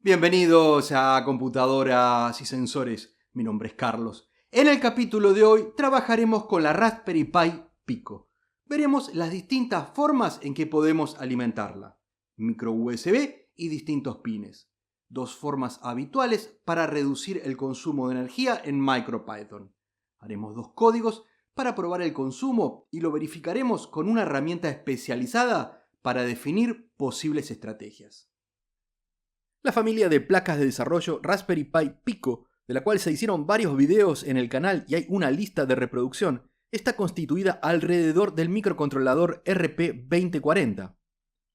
Bienvenidos a Computadoras y Sensores. Mi nombre es Carlos. En el capítulo de hoy trabajaremos con la Raspberry Pi Pico. Veremos las distintas formas en que podemos alimentarla. Micro USB y distintos pines. Dos formas habituales para reducir el consumo de energía en MicroPython. Haremos dos códigos para probar el consumo y lo verificaremos con una herramienta especializada para definir posibles estrategias. La familia de placas de desarrollo Raspberry Pi Pico, de la cual se hicieron varios videos en el canal y hay una lista de reproducción, está constituida alrededor del microcontrolador RP2040.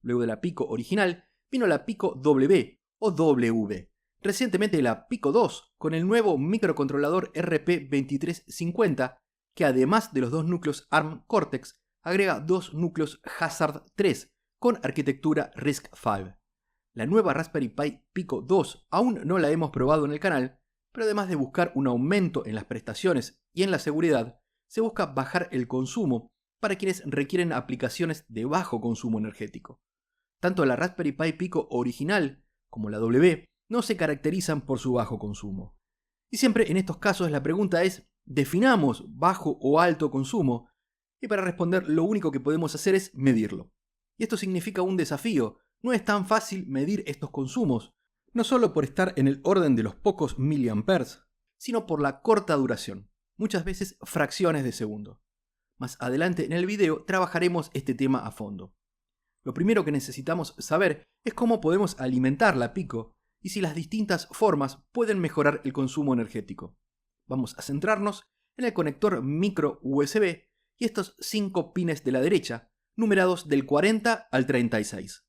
Luego de la Pico original vino la Pico W o W. Recientemente la Pico 2 con el nuevo microcontrolador RP2350, que además de los dos núcleos ARM Cortex, agrega dos núcleos Hazard 3 con arquitectura RISC-V. La nueva Raspberry Pi Pico 2 aún no la hemos probado en el canal, pero además de buscar un aumento en las prestaciones y en la seguridad, se busca bajar el consumo para quienes requieren aplicaciones de bajo consumo energético. Tanto la Raspberry Pi Pico original como la W no se caracterizan por su bajo consumo. Y siempre en estos casos la pregunta es, ¿definamos bajo o alto consumo? Y para responder lo único que podemos hacer es medirlo. Y esto significa un desafío. No es tan fácil medir estos consumos, no solo por estar en el orden de los pocos miliamperes, sino por la corta duración, muchas veces fracciones de segundo. Más adelante en el video trabajaremos este tema a fondo. Lo primero que necesitamos saber es cómo podemos alimentar la Pico y si las distintas formas pueden mejorar el consumo energético. Vamos a centrarnos en el conector micro USB y estos 5 pines de la derecha, numerados del 40 al 36.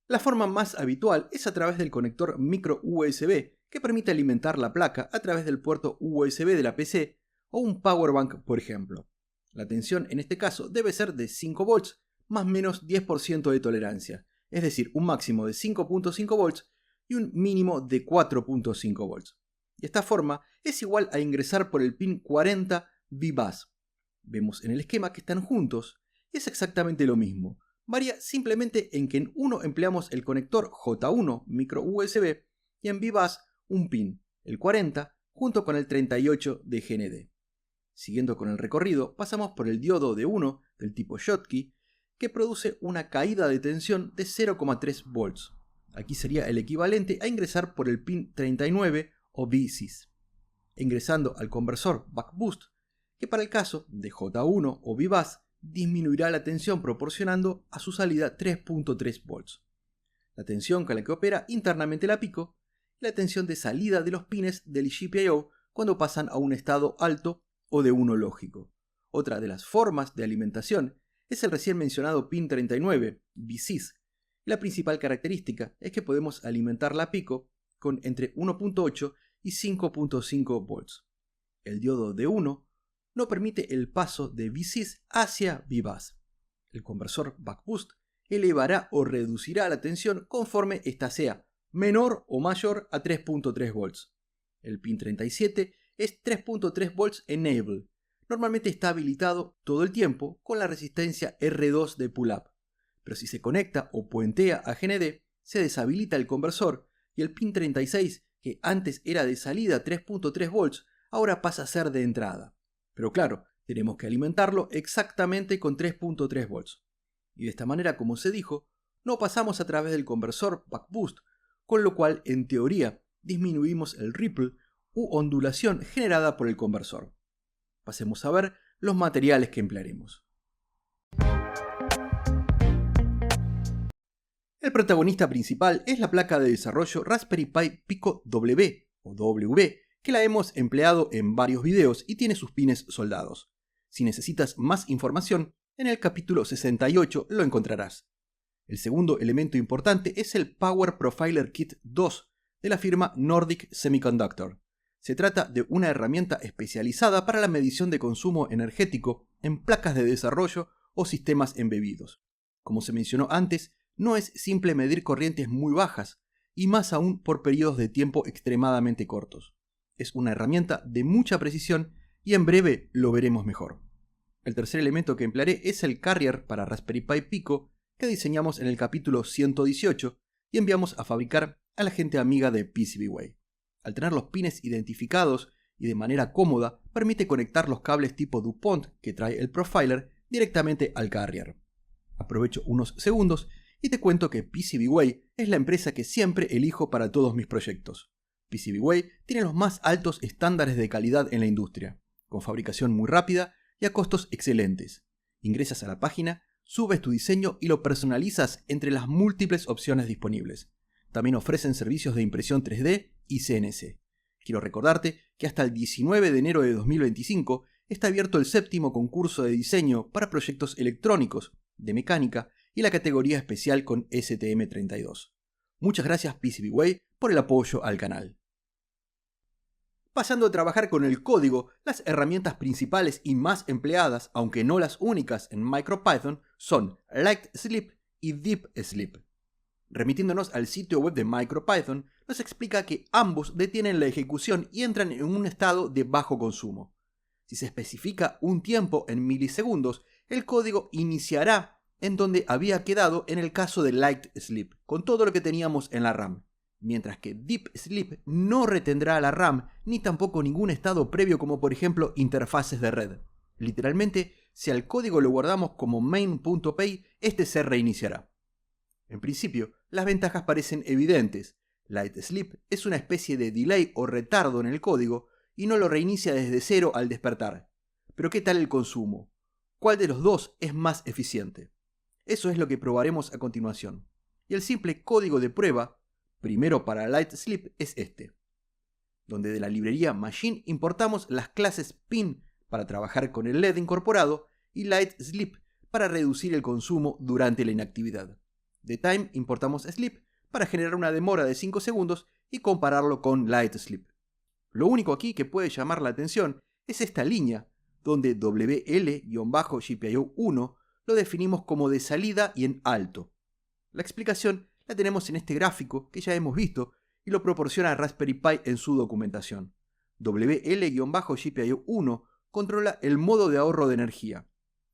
La forma más habitual es a través del conector micro USB que permite alimentar la placa a través del puerto USB de la PC o un powerbank, por ejemplo. La tensión en este caso debe ser de 5 volts más menos 10% de tolerancia, es decir, un máximo de 5.5 volts y un mínimo de 4.5 volts. Y esta forma es igual a ingresar por el pin 40 VBus. Vemos en el esquema que están juntos y es exactamente lo mismo. Varía simplemente en que en uno empleamos el conector J1 micro USB y en VBus un pin, el 40, junto con el 38 de GND. Siguiendo con el recorrido, pasamos por el diodo de 1 del tipo Schottky, que produce una caída de tensión de 0,3 volts. Aquí sería el equivalente a ingresar por el pin 39 o VCIS. Ingresando al conversor Buck Boost, que para el caso de J1 o VBus disminuirá la tensión proporcionando a su salida 3.3 volts. La tensión con la que opera internamente la Pico y la tensión de salida de los pines del GPIO cuando pasan a un estado alto o de 1 lógico. Otra de las formas de alimentación es el recién mencionado pin 39, VCIS. La principal característica es que podemos alimentar la Pico con entre 1.8 y 5.5 volts. El diodo de 1 no permite el paso de VCIS hacia VBus. El conversor Buck Boost elevará o reducirá la tensión conforme ésta sea menor o mayor a 3.3 volts. El pin 37 es 3.3 volts enable. Normalmente está habilitado todo el tiempo con la resistencia R2 de pull-up, pero si se conecta o puentea a GND, se deshabilita el conversor y el pin 36, que antes era de salida 3.3 volts, ahora pasa a ser de entrada. Pero claro, tenemos que alimentarlo exactamente con 3.3 volts. Y de esta manera, como se dijo, no pasamos a través del conversor Buck Boost, con lo cual, en teoría, disminuimos el ripple u ondulación generada por el conversor. Pasemos a ver los materiales que emplearemos. El protagonista principal es la placa de desarrollo Raspberry Pi Pico W o W, que la hemos empleado en varios videos y tiene sus pines soldados. Si necesitas más información, en el capítulo 68 lo encontrarás. El segundo elemento importante es el Power Profiler Kit 2 de la firma Nordic Semiconductor. Se trata de una herramienta especializada para la medición de consumo energético en placas de desarrollo o sistemas embebidos. Como se mencionó antes, no es simple medir corrientes muy bajas, y más aún por periodos de tiempo extremadamente cortos. Es una herramienta de mucha precisión y en breve lo veremos mejor. El tercer elemento que emplearé es el carrier para Raspberry Pi Pico que diseñamos en el capítulo 118 y enviamos a fabricar a la gente amiga de PCBWay. Al tener los pines identificados y de manera cómoda, permite conectar los cables tipo DuPont que trae el Profiler directamente al carrier. Aprovecho unos segundos y te cuento que PCBWay es la empresa que siempre elijo para todos mis proyectos. PCBWay tiene los más altos estándares de calidad en la industria, con fabricación muy rápida y a costos excelentes. Ingresas a la página, subes tu diseño y lo personalizas entre las múltiples opciones disponibles. También ofrecen servicios de impresión 3D y CNC. Quiero recordarte que hasta el 19 de enero de 2025 está abierto el 7º concurso de diseño para proyectos electrónicos, de mecánica y la categoría especial con STM32. Muchas gracias PCBWay por el apoyo al canal. Pasando a trabajar con el código, las herramientas principales y más empleadas, aunque no las únicas en MicroPython, son LightSleep y DeepSleep. Remitiéndonos al sitio web de MicroPython, nos explica que ambos detienen la ejecución y entran en un estado de bajo consumo. Si se especifica un tiempo en milisegundos, el código iniciará en donde había quedado en el caso de LightSleep, con todo lo que teníamos en la RAM. Mientras que DeepSleep no retendrá la RAM ni tampoco ningún estado previo como por ejemplo interfaces de red. Literalmente, si al código lo guardamos como main.py, este se reiniciará. En principio, las ventajas parecen evidentes. LightSleep es una especie de delay o retardo en el código y no lo reinicia desde cero al despertar. Pero ¿qué tal el consumo? ¿Cuál de los dos es más eficiente? Eso es lo que probaremos a continuación. Y el simple código de prueba primero para LightSleep es este, donde de la librería Machine importamos las clases Pin para trabajar con el LED incorporado y LightSleep para reducir el consumo durante la inactividad. De Time importamos Sleep para generar una demora de 5 segundos y compararlo con LightSleep. Lo único aquí que puede llamar la atención es esta línea, donde WL-GPIO1 lo definimos como de salida y en alto. La explicación la tenemos en este gráfico que ya hemos visto y lo proporciona Raspberry Pi en su documentación. WL-GPIO1 controla el modo de ahorro de energía.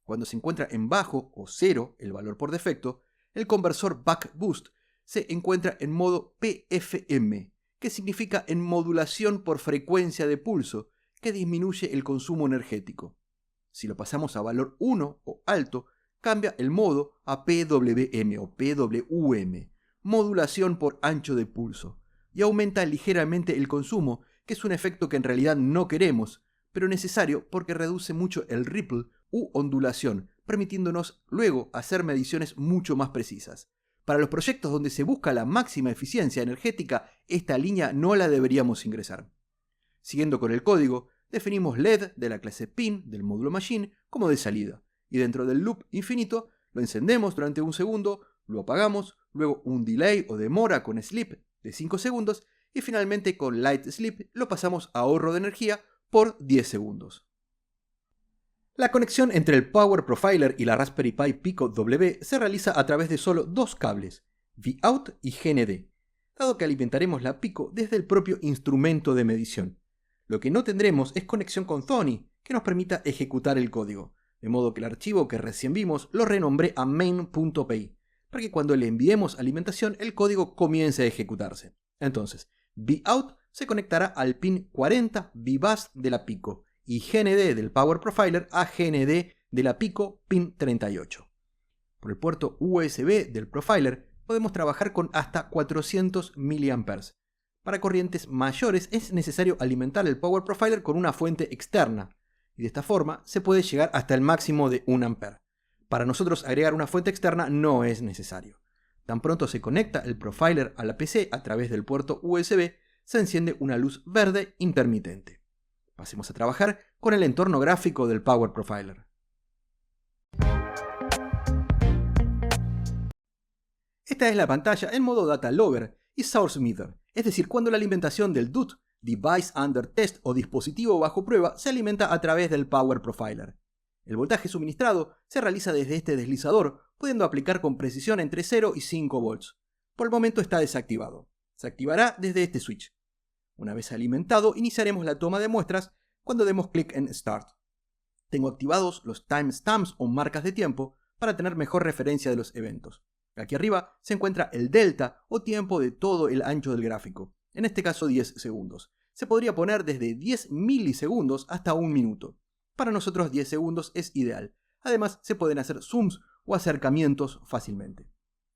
Cuando se encuentra en bajo o cero, el valor por defecto, el conversor Buck Boost se encuentra en modo PFM, que significa en modulación por frecuencia de pulso, que disminuye el consumo energético. Si lo pasamos a valor 1 o alto, cambia el modo a PWM o PWM, modulación por ancho de pulso, y aumenta ligeramente el consumo, que es un efecto que en realidad no queremos, pero necesario porque reduce mucho el ripple u ondulación, permitiéndonos luego hacer mediciones mucho más precisas. Para los proyectos donde se busca la máxima eficiencia energética, esta línea no la deberíamos ingresar. Siguiendo con el código, definimos LED de la clase Pin del módulo Machine como de salida, y dentro del loop infinito lo encendemos durante un segundo, lo apagamos, luego un delay o demora con sleep de 5 segundos y finalmente con LightSleep lo pasamos a ahorro de energía por 10 segundos. La conexión entre el Power Profiler y la Raspberry Pi Pico W se realiza a través de solo dos cables, Vout y GND, dado que alimentaremos la Pico desde el propio instrumento de medición. Lo que no tendremos es conexión con Thonny, que nos permita ejecutar el código, de modo que el archivo que recién vimos lo renombré a main.py, para que cuando le enviemos alimentación el código comience a ejecutarse. Entonces, Vout se conectará al pin 40 VBus de la Pico y GND del Power Profiler a GND de la Pico pin 38. Por el puerto USB del Profiler podemos trabajar con hasta 400 mA. Para corrientes mayores es necesario alimentar el Power Profiler con una fuente externa, y de esta forma se puede llegar hasta el máximo de 1 A. Para nosotros agregar una fuente externa no es necesario. Tan pronto se conecta el Profiler a la PC a través del puerto USB, se enciende una luz verde intermitente. Pasemos a trabajar con el entorno gráfico del Power Profiler. Esta es la pantalla en modo Data Logger y Source Meter, es decir, cuando la alimentación del DUT, Device Under Test o dispositivo bajo prueba, se alimenta a través del Power Profiler. El voltaje suministrado se realiza desde este deslizador, pudiendo aplicar con precisión entre 0 y 5 volts. Por el momento está desactivado. Se activará desde este switch. Una vez alimentado, iniciaremos la toma de muestras cuando demos clic en Start. Tengo activados los timestamps o marcas de tiempo para tener mejor referencia de los eventos. Aquí arriba se encuentra el delta o tiempo de todo el ancho del gráfico, en este caso 10 segundos. Se podría poner desde 10 milisegundos hasta 1 minuto. Para nosotros 10 segundos es ideal. Además se pueden hacer zooms o acercamientos fácilmente.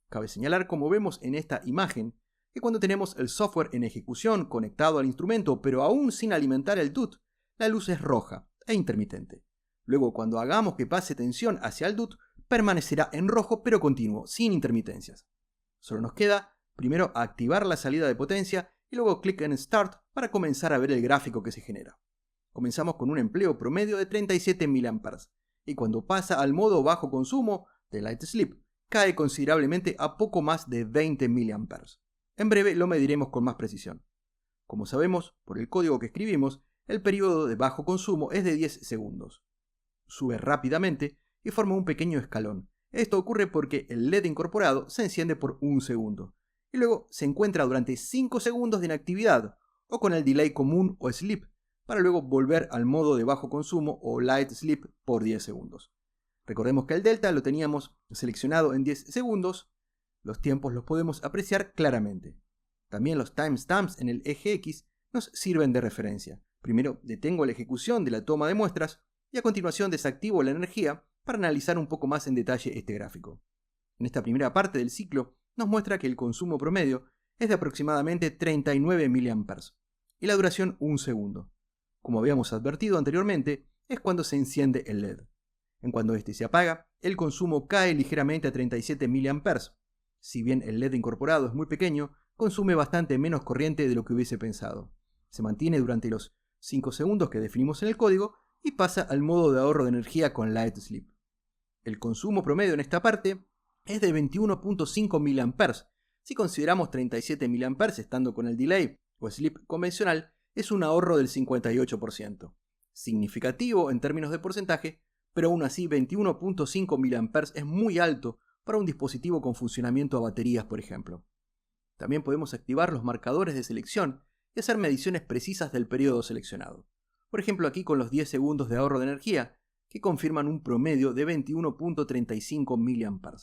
Cabe señalar, como vemos en esta imagen, que cuando tenemos el software en ejecución conectado al instrumento pero aún sin alimentar el DUT, la luz es roja e intermitente. Luego, cuando hagamos que pase tensión hacia el DUT, permanecerá en rojo pero continuo, sin intermitencias. Solo nos queda primero activar la salida de potencia y luego clic en Start para comenzar a ver el gráfico que se genera. Comenzamos con un empleo promedio de 37 mA y cuando pasa al modo bajo consumo de Light Sleep, cae considerablemente a poco más de 20 mA. En breve lo mediremos con más precisión. Como sabemos, por el código que escribimos, el periodo de bajo consumo es de 10 segundos. Sube rápidamente y forma un pequeño escalón. Esto ocurre porque el LED incorporado se enciende por 1 segundo y luego se encuentra durante 5 segundos de inactividad o con el delay común o sleep para luego volver al modo de bajo consumo o light sleep por 10 segundos. Recordemos que el delta lo teníamos seleccionado en 10 segundos. Los tiempos los podemos apreciar claramente. También los timestamps en el eje X nos sirven de referencia. Primero detengo la ejecución de la toma de muestras y a continuación desactivo la energía para analizar un poco más en detalle este gráfico. En esta primera parte del ciclo nos muestra que el consumo promedio es de aproximadamente 39 mA y la duración 1 segundo. Como habíamos advertido anteriormente, es cuando se enciende el LED. En cuanto este se apaga, el consumo cae ligeramente a 37 mA. Si bien el LED incorporado es muy pequeño, consume bastante menos corriente de lo que hubiese pensado. Se mantiene durante los 5 segundos que definimos en el código y pasa al modo de ahorro de energía con Light Sleep. El consumo promedio en esta parte es de 21.5 mA. Si consideramos 37 mA estando con el delay o sleep convencional, es un ahorro del 58%. Significativo en términos de porcentaje, pero aún así 21.5 mA es muy alto para un dispositivo con funcionamiento a baterías, por ejemplo. También podemos activar los marcadores de selección y hacer mediciones precisas del periodo seleccionado. Por ejemplo, aquí con los 10 segundos de ahorro de energía, que confirman un promedio de 21.35 mA.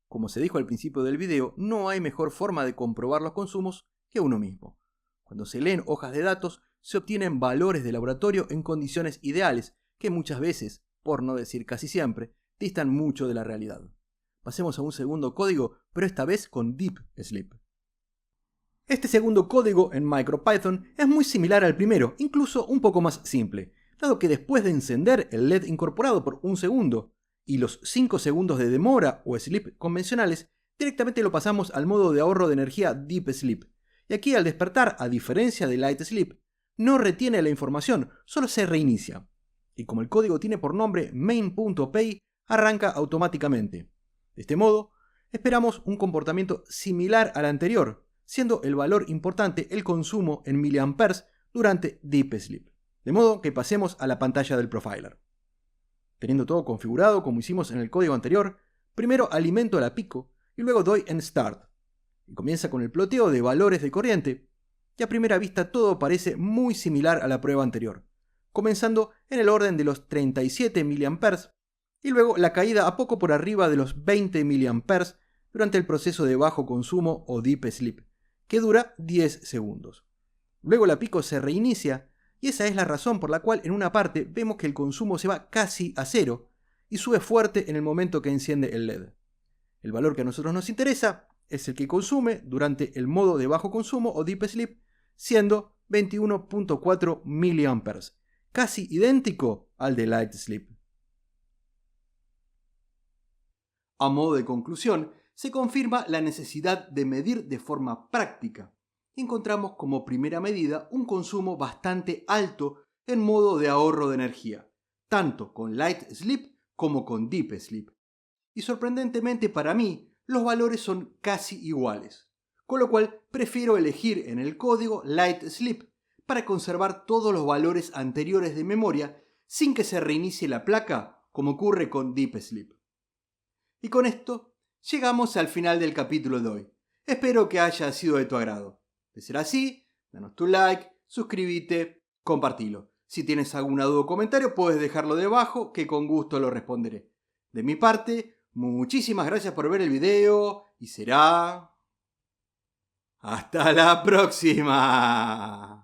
Como se dijo al principio del video, no hay mejor forma de comprobar los consumos que uno mismo. Cuando se leen hojas de datos, se obtienen valores de laboratorio en condiciones ideales, que muchas veces, por no decir casi siempre, distan mucho de la realidad. Pasemos a un segundo código, pero esta vez con Deep Sleep. Este segundo código en MicroPython es muy similar al primero, incluso un poco más simple, dado que después de encender el LED incorporado por 1 segundo y los 5 segundos de demora o sleep convencionales, directamente lo pasamos al modo de ahorro de energía Deep Sleep. Y aquí al despertar, a diferencia de Light Sleep, no retiene la información, solo se reinicia. Y como el código tiene por nombre main.py, arranca automáticamente. De este modo, esperamos un comportamiento similar al anterior, siendo el valor importante el consumo en miliamperes durante Deep Sleep. De modo que pasemos a la pantalla del profiler. Teniendo todo configurado como hicimos en el código anterior, primero alimento la Pico y luego doy en Start. Y comienza con el ploteo de valores de corriente, y a primera vista todo parece muy similar a la prueba anterior, comenzando en el orden de los 37 mA y luego la caída a poco por arriba de los 20 mA durante el proceso de bajo consumo o Deep Sleep, que dura 10 segundos. Luego la Pico se reinicia y esa es la razón por la cual en una parte vemos que el consumo se va casi a cero y sube fuerte en el momento que enciende el LED. El valor que a nosotros nos interesa es el que consume durante el modo de bajo consumo o Deep Sleep, siendo 21.4 mA, casi idéntico al de Light Sleep. A modo de conclusión, se confirma la necesidad de medir de forma práctica. Encontramos como primera medida un consumo bastante alto en modo de ahorro de energía, tanto con Light Sleep como con Deep Sleep. Y sorprendentemente para mí, los valores son casi iguales, con lo cual prefiero elegir en el código Light Sleep para conservar todos los valores anteriores de memoria sin que se reinicie la placa como ocurre con Deep Sleep. Y con esto llegamos al final del capítulo de hoy. Espero que haya sido de tu agrado. De ser así, danos tu like, suscríbete, compartilo. Si tienes alguna duda o comentario puedes dejarlo debajo que con gusto lo responderé. De mi parte, Muchísimas gracias por ver el video y será... ¡hasta la próxima!